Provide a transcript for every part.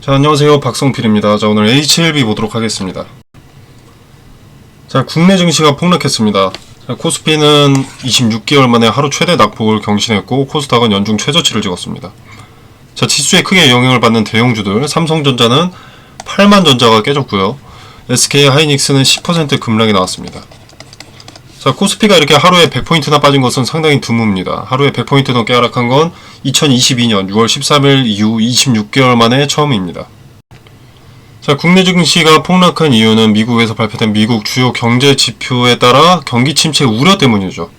자, 안녕하세요. 박성필입니다. 자, 오늘 HLB 보도록 하겠습니다. 자, 국내 증시가 폭락했습니다. 자, 코스피는 26개월 만에 하루 최대 낙폭을 경신했고 코스닥은 연중 최저치를 찍었습니다. 자, 지수에 크게 영향을 받는 대형주들, 삼성전자는 8만전자가 깨졌고요. SK하이닉스는 10% 급락이 나왔습니다. 자, 코스피가 이렇게 하루에 100포인트나 빠진 것은 상당히 드뭅니다. 하루에 100포인트 넘게 하락한 건 2022년 6월 13일 이후 26개월 만에 처음입니다. 자, 국내 증시가 폭락한 이유는 미국에서 발표된 미국 주요 경제 지표에 따라 경기 침체 우려 때문이죠.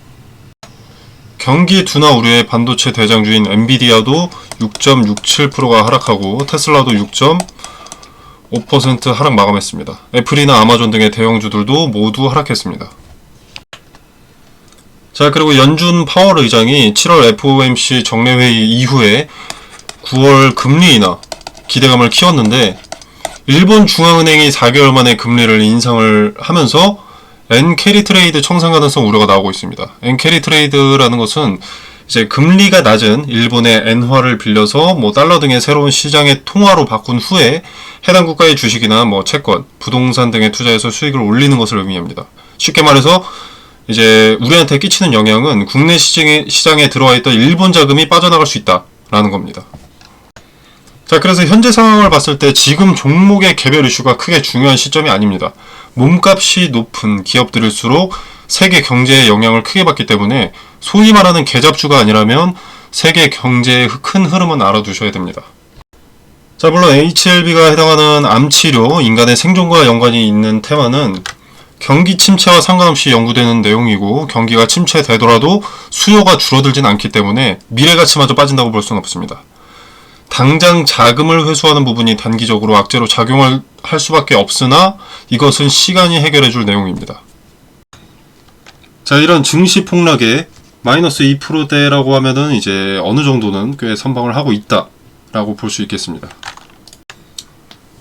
경기 둔화 우려의 반도체 대장주인 엔비디아도 6.67%가 하락하고 테슬라도 6.5% 하락 마감했습니다. 애플이나 아마존 등의 대형주들도 모두 하락했습니다. 자, 그리고 연준 파월 의장이 7월 FOMC 정례회의 이후에 9월 금리 인하 기대감을 키웠는데 일본 중앙은행이 4개월 만에 금리를 인상을 하면서 엔캐리 트레이드 청산 가능성 우려가 나오고 있습니다. 엔캐리 트레이드라는 것은 이제 금리가 낮은 일본의 엔화를 빌려서 달러 등의 새로운 시장의 통화로 바꾼 후에 해당 국가의 주식이나 채권, 부동산 등에 투자해서 수익을 올리는 것을 의미합니다. 쉽게 말해서 이제 우리한테 끼치는 영향은 국내 시장에 들어와 있던 일본 자금이 빠져나갈 수 있다라는 겁니다. 자, 그래서 현재 상황을 봤을 때 지금 종목의 개별 이슈가 크게 중요한 시점이 아닙니다. 몸값이 높은 기업들일수록 세계 경제에 영향을 크게 받기 때문에 소위 말하는 개잡주가 아니라면 세계 경제의 큰 흐름은 알아두셔야 됩니다. 자, 물론 HLB가 해당하는 암치료, 인간의 생존과 연관이 있는 테마는 경기 침체와 상관없이 연구되는 내용이고 경기가 침체되더라도 수요가 줄어들진 않기 때문에 미래가치마저 빠진다고 볼 수는 없습니다. 당장 자금을 회수하는 부분이 단기적으로 악재로 작용을 할 수밖에 없으나 이것은 시간이 해결해줄 내용입니다. 자, 이런 증시 폭락에 마이너스 2%대라고 하면은 이제 어느 정도는 꽤 선방을 하고 있다라고 볼 수 있겠습니다.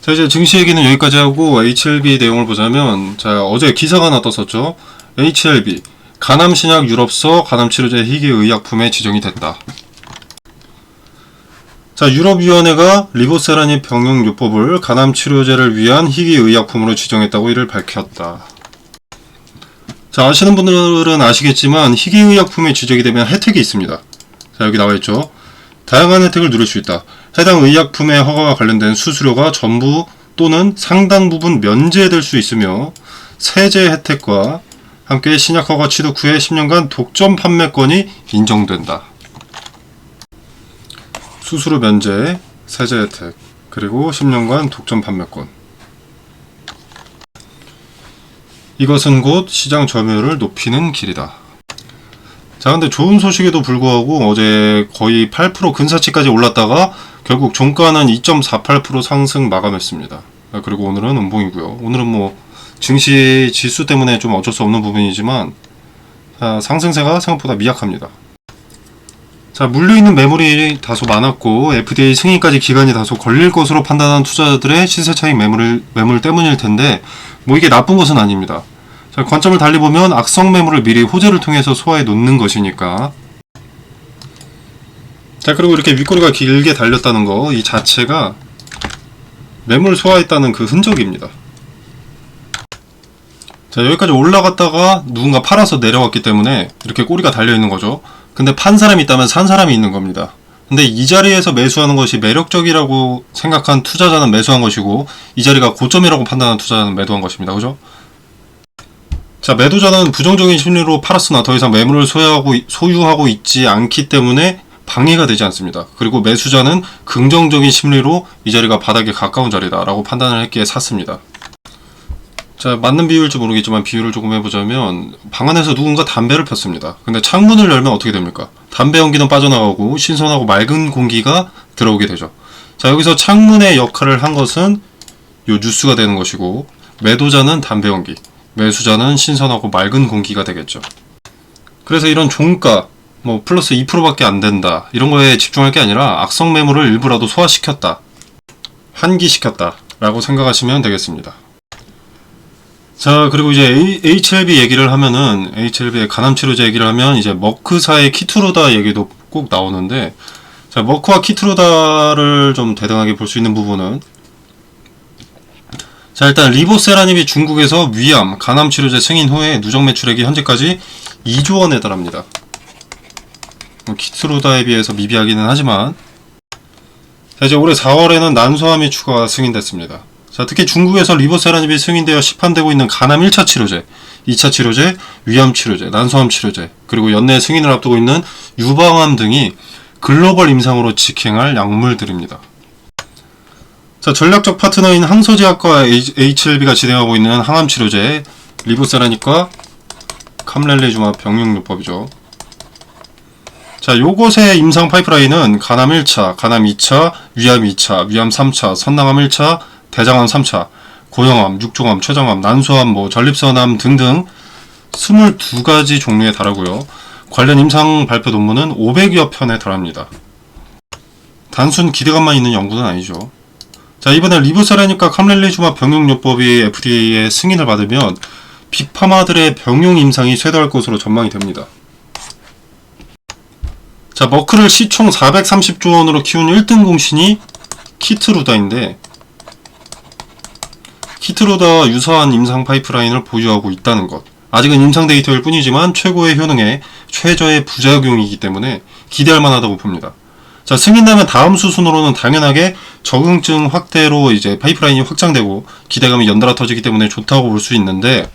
자, 이제 증시 얘기는 여기까지 하고 HLB 내용을 보자면, 자, 어제 기사가 하나 떴었죠. HLB 간암신약 유럽서 간암치료제 희귀의약품에 지정이 됐다. 자, 유럽위원회가 리보세라닙 병용요법을 간암치료제를 위한 희귀의약품으로 지정했다고 이를 밝혔다. 자, 아시는 분들은 아시겠지만 희귀의약품에 지정이 되면 혜택이 있습니다. 자, 여기 나와있죠. 다양한 혜택을 누릴 수 있다. 해당 의약품의 허가와 관련된 수수료가 전부 또는 상당 부분 면제될 수 있으며 세제 혜택과 함께 신약 허가 취득 후에 10년간 독점 판매권이 인정된다. 수수료 면제, 세제 혜택, 그리고 10년간 독점 판매권. 이것은 곧 시장 점유율을 높이는 길이다. 자, 근데 좋은 소식에도 불구하고 어제 거의 8% 근사치까지 올랐다가 결국 종가는 2.48% 상승 마감했습니다. 그리고 오늘은 음봉이고요. 오늘은 증시 지수 때문에 좀 어쩔 수 없는 부분이지만 상승세가 생각보다 미약합니다. 자, 물려있는 매물이 다소 많았고 FDA 승인까지 기간이 다소 걸릴 것으로 판단한 투자자들의 시세 차익 매물 때문일 텐데 이게 나쁜 것은 아닙니다. 자, 관점을 달리 보면 악성 매물을 미리 호재를 통해서 소화해 놓는 것이니까. 자, 그리고 이렇게 윗꼬리가 길게 달렸다는 거, 이 자체가 매물 소화했다는 그 흔적입니다. 자, 여기까지 올라갔다가 누군가 팔아서 내려왔기 때문에 이렇게 꼬리가 달려있는 거죠. 근데 판 사람이 있다면 산 사람이 있는 겁니다. 근데 이 자리에서 매수하는 것이 매력적이라고 생각한 투자자는 매수한 것이고 이 자리가 고점이라고 판단한 투자자는 매도한 것입니다. 그죠? 자, 매도자는 부정적인 심리로 팔았으나 더 이상 매물을 소유하고 있지 않기 때문에 방해가 되지 않습니다. 그리고 매수자는 긍정적인 심리로 이 자리가 바닥에 가까운 자리다 라고 판단을 했기에 샀습니다. 자, 맞는 비율일지 모르겠지만 비율을 조금 해보자면 방 안에서 누군가 담배를 폈습니다. 근데 창문을 열면 어떻게 됩니까? 담배 연기는 빠져나가고 신선하고 맑은 공기가 들어오게 되죠. 자, 여기서 창문의 역할을 한 것은 요 뉴스가 되는 것이고 매도자는 담배 연기, 매수자는 신선하고 맑은 공기가 되겠죠. 그래서 이런 종가 플러스 2%밖에 안 된다 이런 거에 집중할 게 아니라 악성 매물을 일부라도 소화시켰다, 환기시켰다 라고 생각하시면 되겠습니다. 자, 그리고 이제 HLB 얘기를 하면은 HLB의 간암치료제 얘기를 하면 이제 머크사의 키투루다 얘기도 꼭 나오는데, 자, 머크와 키트루다를 좀 대등하게 볼 수 있는 부분은, 자, 일단 리보세라닙이 중국에서 위암, 간암 치료제 승인 후에 누적 매출액이 현재까지 2조 원에 달합니다. 키트루다에 비해서 미비하기는 하지만, 자, 이제 올해 4월에는 난소암이 추가 승인됐습니다. 자, 특히 중국에서 리보세라닙이 승인되어 시판되고 있는 간암 1차 치료제, 2차 치료제, 위암 치료제, 난소암 치료제, 그리고 연내 승인을 앞두고 있는 유방암 등이 글로벌 임상으로 직행할 약물들입니다. 자, 전략적 파트너인 항소제약과 HLB가 진행하고 있는 항암 치료제 리보세라닙과 캄렐리주마 병용요법이죠. 자, 요것의 임상 파이프라인은 간암 1차, 간암 2차, 위암 2차, 위암 3차, 선낭암 1차, 대장암 3차, 고형암, 육종암, 췌장암, 난소암, 전립선암 등등 22가지 종류에 달하고요. 관련 임상 발표 논문은 500여 편에 달합니다. 단순 기대감만 있는 연구는 아니죠. 자, 이번에 리보세라닙과 캄렐리주마 병용요법이 FDA의 승인을 받으면 빅파마들의 병용 임상이 쇄도할 것으로 전망이 됩니다. 자, 머크를 시총 430조 원으로 키운 1등 공신이 키트루다인데, 키트루다와 유사한 임상 파이프라인을 보유하고 있다는 것. 아직은 임상 데이터일 뿐이지만 최고의 효능에 최저의 부작용이기 때문에 기대할 만하다고 봅니다. 자, 승인되면 다음 수순으로는 당연하게 적응증 확대로 이제 파이프라인이 확장되고 기대감이 연달아 터지기 때문에 좋다고 볼 수 있는데,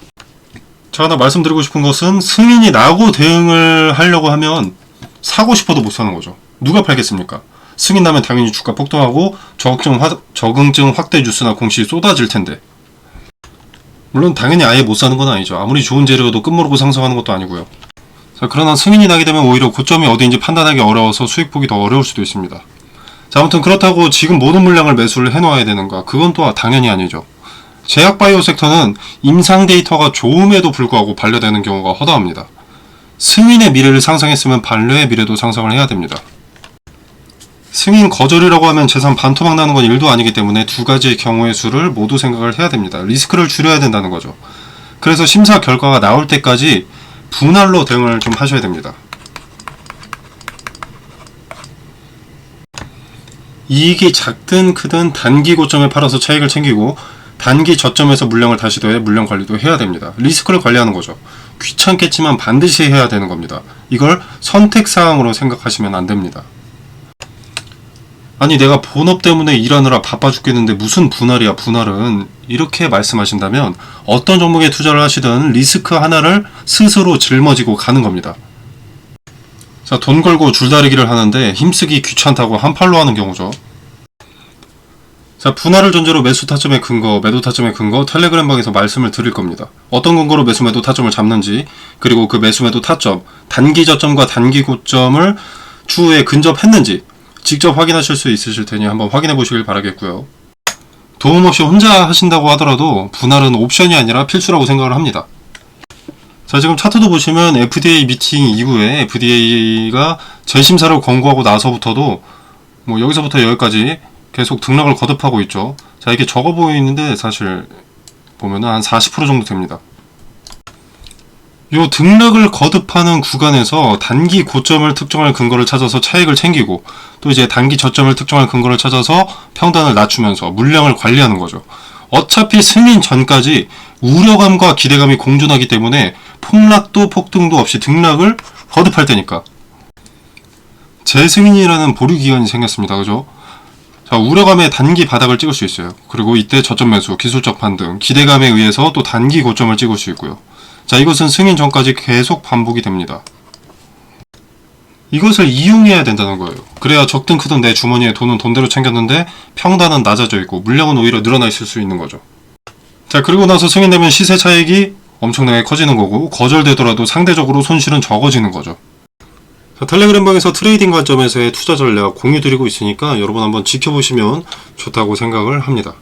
자, 하나 말씀드리고 싶은 것은 승인이 나고 대응을 하려고 하면 사고 싶어도 못 사는 거죠. 누가 팔겠습니까? 승인 나면 당연히 주가 폭등하고 적응증 확대 뉴스나 공시 쏟아질 텐데. 물론 당연히 아예 못 사는 건 아니죠. 아무리 좋은 재료도 끝모르고 상승하는 것도 아니고요. 자, 그러나 승인이 나게 되면 오히려 고점이 어디인지 판단하기 어려워서 수익 보기 더 어려울 수도 있습니다. 자, 아무튼 그렇다고 지금 모든 물량을 매수를 해놓아야 되는가? 그건 또 당연히 아니죠. 제약바이오 섹터는 임상 데이터가 좋음에도 불구하고 반려되는 경우가 허다합니다. 승인의 미래를 상상했으면 반려의 미래도 상상을 해야 됩니다. 승인 거절이라고 하면 재산 반토막 나는 건 일도 아니기 때문에 두 가지의 경우의 수를 모두 생각을 해야 됩니다. 리스크를 줄여야 된다는 거죠. 그래서 심사 결과가 나올 때까지 분할로 대응을 좀 하셔야 됩니다. 이익이 작든 크든 단기 고점에 팔아서 차익을 챙기고 단기 저점에서 물량을 다시 더해 물량 관리도 해야 됩니다. 리스크를 관리하는 거죠. 귀찮겠지만 반드시 해야 되는 겁니다. 이걸 선택사항으로 생각하시면 안 됩니다. 아니, 내가 본업 때문에 일하느라 바빠 죽겠는데 무슨 분할이야, 분할은. 이렇게 말씀하신다면 어떤 종목에 투자를 하시든 리스크 하나를 스스로 짊어지고 가는 겁니다. 자, 돈 걸고 줄다리기를 하는데 힘쓰기 귀찮다고 한팔로 하는 경우죠. 자, 분할을 전제로 매수 타점의 근거, 매도 타점의 근거 텔레그램방에서 말씀을 드릴 겁니다. 어떤 근거로 매수 매도 타점을 잡는지, 그리고 그 매수 매도 타점, 단기 저점과 단기 고점을 추후에 근접했는지 직접 확인하실 수 있으실 테니 한번 확인해 보시길 바라겠고요. 도움 없이 혼자 하신다고 하더라도 분할은 옵션이 아니라 필수라고 생각을 합니다. 자, 지금 차트도 보시면 FDA 미팅 이후에 FDA가 재심사를 권고하고 나서부터도 뭐 여기서부터 여기까지 계속 등락을 거듭하고 있죠. 자, 이게 적어 보이는데 사실 보면은 한 40% 정도 됩니다. 요 등락을 거듭하는 구간에서 단기 고점을 특정할 근거를 찾아서 차익을 챙기고, 또 이제 단기 저점을 특정할 근거를 찾아서 평단을 낮추면서 물량을 관리하는 거죠. 어차피 승인 전까지 우려감과 기대감이 공존하기 때문에 폭락도 폭등도 없이 등락을 거듭할 테니까. 재승인이라는 보류 기간이 생겼습니다. 그죠? 자, 우려감에 단기 바닥을 찍을 수 있어요. 그리고 이때 저점 매수, 기술적 반등, 기대감에 의해서 또 단기 고점을 찍을 수 있고요. 자, 이것은 승인 전까지 계속 반복이 됩니다. 이것을 이용해야 된다는 거예요. 그래야 적든 크든 내 주머니에 돈은 돈대로 챙겼는데 평단은 낮아져 있고 물량은 오히려 늘어나 있을 수 있는 거죠. 자, 그리고 나서 승인되면 시세 차익이 엄청나게 커지는 거고, 거절되더라도 상대적으로 손실은 적어지는 거죠. 자, 텔레그램방에서 트레이딩 관점에서의 투자 전략 공유 드리고 있으니까 여러분 한번 지켜보시면 좋다고 생각을 합니다.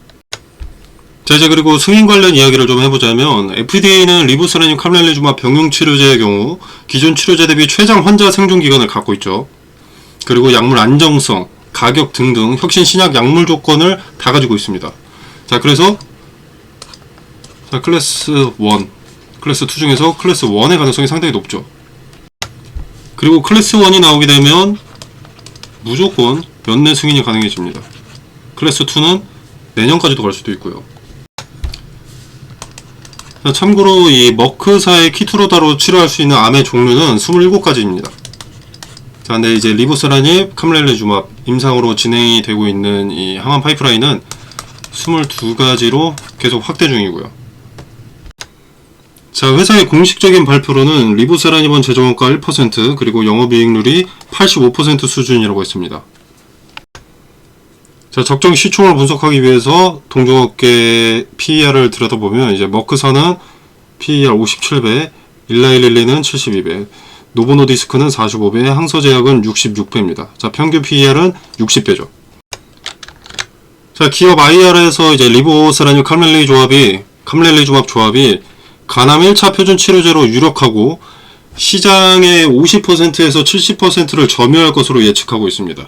자, 이제 그리고 승인 관련 이야기를 좀 해보자면, FDA는 리보세라닙 캄렐리주마 병용 치료제의 경우 기존 치료제 대비 최장 환자 생존 기간을 갖고 있죠. 그리고 약물 안정성, 가격 등등 혁신 신약 약물 조건을 다 가지고 있습니다. 자, 그래서 자, 클래스 1, 클래스 2 중에서 클래스 1의 가능성이 상당히 높죠. 그리고 클래스 1이 나오게 되면 무조건 연내 승인이 가능해집니다. 클래스 2는 내년까지도 갈 수도 있고요. 자, 참고로 이 머크사의 키투로다로 치료할 수 있는 암의 종류는 27가지입니다. 자, 근데 이제 리보세라닙, 캄렐레주맙 임상으로 진행이 되고 있는 이 항암 파이프라인은 22가지로 계속 확대 중이고요. 자, 회사의 공식적인 발표로는 리보세라닙은 제조원가 1%, 그리고 영업이익률이 85% 수준이라고 했습니다. 자, 적정 시총을 분석하기 위해서 동종업계 PER을 들여다보면 이제 머크사는 PER 57배, 일라이릴리는 72배, 노보노디스크는 45배, 항서제약은 66배입니다. 자, 평균 PER은 60배죠. 자, 기업 IR에서 이제 리보세라닙 캄렐레주맙 조합이 간암 1차 표준 치료제로 유력하고 시장의 50%에서 70%를 점유할 것으로 예측하고 있습니다.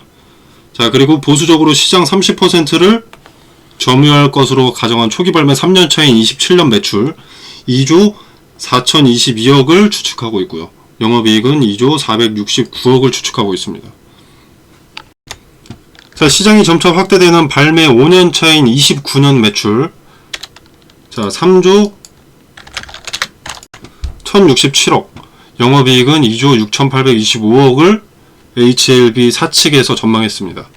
자, 그리고 보수적으로 시장 30%를 점유할 것으로 가정한 초기 발매 3년 차인 27년 매출 2조 4022억을 추측하고 있고요. 영업이익은 2조 469억을 추측하고 있습니다. 자, 시장이 점차 확대되는 발매 5년 차인 29년 매출, 자, 3조 1067억, 영업이익은 2조 6825억을 HLB 사측에서 전망했습니다.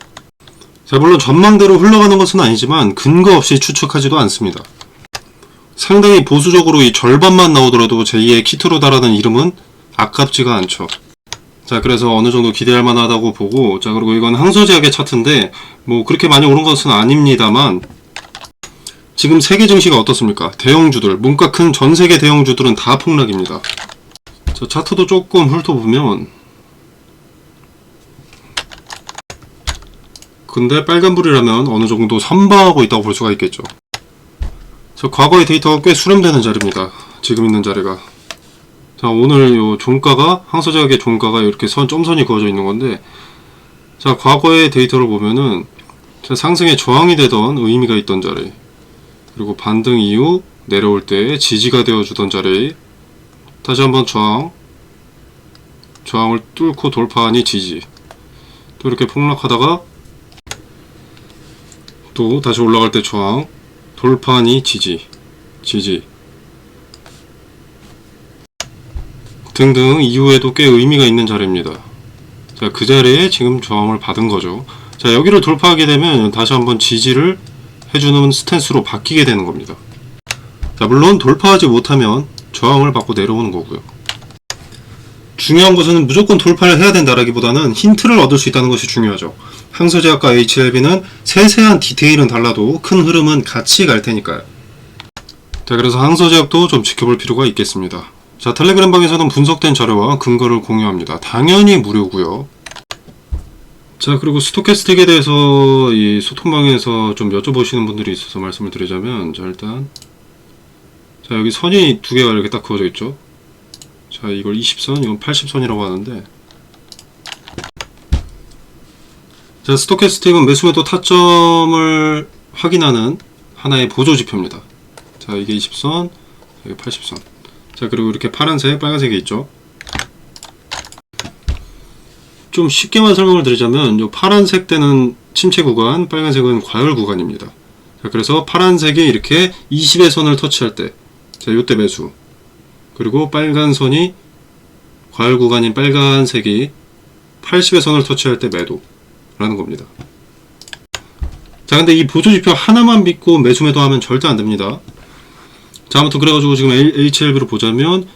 자, 물론 전망대로 흘러가는 것은 아니지만 근거 없이 추측하지도 않습니다. 상당히 보수적으로 이 절반만 나오더라도 제2의 키트로다라는 이름은 아깝지가 않죠. 자, 그래서 어느 정도 기대할 만하다고 보고, 자, 그리고 이건 항서제약의 차트인데 뭐 그렇게 많이 오른 것은 아닙니다만 지금 세계 증시가 어떻습니까? 대형주들, 문가 큰 전세계 대형주들은 다 폭락입니다. 자, 차트도 조금 훑어보면 근데 빨간불이라면 어느 정도 선방하고 있다고 볼 수가 있겠죠. 자, 과거의 데이터가 꽤 수렴되는 자리입니다. 지금 있는 자리가. 자, 오늘 요 종가가, 항서제약의 종가가 이렇게 점선이 그어져 있는 건데, 자, 과거의 데이터를 보면은 상승의 저항이 되던 의미가 있던 자리, 그리고 반등 이후 내려올 때 지지가 되어주던 자리, 다시 한번 저항을 뚫고 돌파하니 지지, 또 이렇게 폭락하다가 또 다시 올라갈 때 저항, 돌파하니 지지 등등 이후에도 꽤 의미가 있는 자리입니다. 자, 그 자리에 지금 저항을 받은 거죠. 자, 여기를 돌파하게 되면 다시 한번 지지를 해주는 스탠스로 바뀌게 되는 겁니다. 자, 물론 돌파하지 못하면 저항을 받고 내려오는 거고요. 중요한 것은 무조건 돌파를 해야 된다라기보다는 힌트를 얻을 수 있다는 것이 중요하죠. 항서제약과 HLB는 세세한 디테일은 달라도 큰 흐름은 같이 갈 테니까요. 자, 그래서 항서제약도 좀 지켜볼 필요가 있겠습니다. 자, 텔레그램 방에서는 분석된 자료와 근거를 공유합니다. 당연히 무료고요. 자, 그리고 스토캐스틱에 대해서 이 소통방에서 좀 여쭤보시는 분들이 있어서 말씀을 드리자면, 자, 일단 자, 여기 선이 두 개가 이렇게 딱 그어져 있죠. 자, 이걸 20선, 이건 80선이라고 하는데, 자, 스토캐스틱은 매수매도 타점을 확인하는 하나의 보조 지표입니다. 자, 이게 20선, 이게 80선. 자, 그리고 이렇게 파란색, 빨간색이 있죠. 좀 쉽게만 설명을 드리자면, 요 파란색 때는 침체 구간, 빨간색은 과열 구간입니다. 자, 그래서 파란색이 이렇게 20의 선을 터치할 때, 자, 요때 매수. 그리고 빨간 선이 과열 구간인 빨간색이 80의 선을 터치할 때 매도라는 겁니다. 자, 근데 이 보조지표 하나만 믿고 매수매도 하면 절대 안 됩니다. 자, 아무튼 그래가지고 지금 HLB로 보자면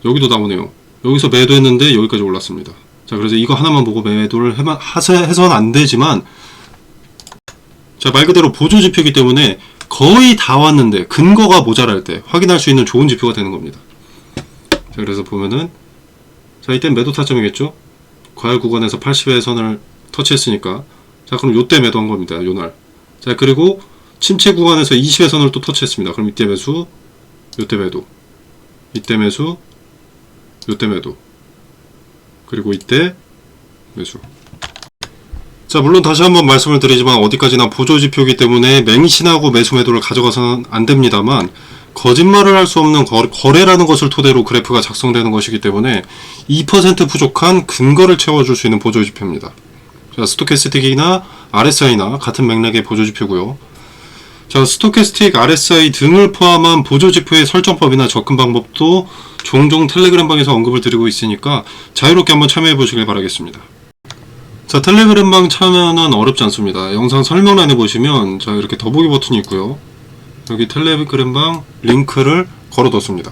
여기도 나오네요. 여기서 매도했는데 여기까지 올랐습니다. 자, 그래서 이거 하나만 보고 매도를 해서는 안 되지만, 자, 말 그대로 보조지표이기 때문에 거의 다 왔는데 근거가 모자랄 때 확인할 수 있는 좋은 지표가 되는 겁니다. 자, 그래서 보면은, 자, 이땐 매도 타점이겠죠? 과열 구간에서 80의 선을 터치했으니까, 자, 그럼 요때 매도한 겁니다. 요날. 자, 그리고 침체 구간에서 20의 선을 또 터치했습니다. 그럼 이때 매수, 요때 매도, 이때 매수, 요때 매도, 그리고 이때 매수. 자, 물론 다시 한번 말씀을 드리지만 어디까지나 보조지표이기 때문에 맹신하고 매수 매도를 가져가서는 안 됩니다만, 거짓말을 할 수 없는 거래라는 것을 토대로 그래프가 작성되는 것이기 때문에 2% 부족한 근거를 채워줄 수 있는 보조지표입니다. 자, 스토캐스틱이나 RSI나 같은 맥락의 보조지표고요. 자, 스토캐스틱, RSI 등을 포함한 보조지표의 설정법이나 접근 방법도 종종 텔레그램방에서 언급을 드리고 있으니까 자유롭게 한번 참여해 보시길 바라겠습니다. 자, 텔레그램방 참여는 어렵지 않습니다. 영상 설명란에 보시면 자, 이렇게 더보기 버튼이 있고요. 여기 텔레그램방 링크를 걸어뒀습니다.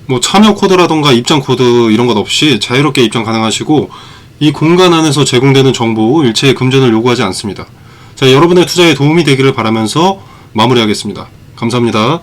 뭐 참여 코드라던가 입장 코드 이런 것 없이 자유롭게 입장 가능하시고, 이 공간 안에서 제공되는 정보 일체의 금전을 요구하지 않습니다. 자, 여러분의 투자에 도움이 되기를 바라면서 마무리하겠습니다. 감사합니다.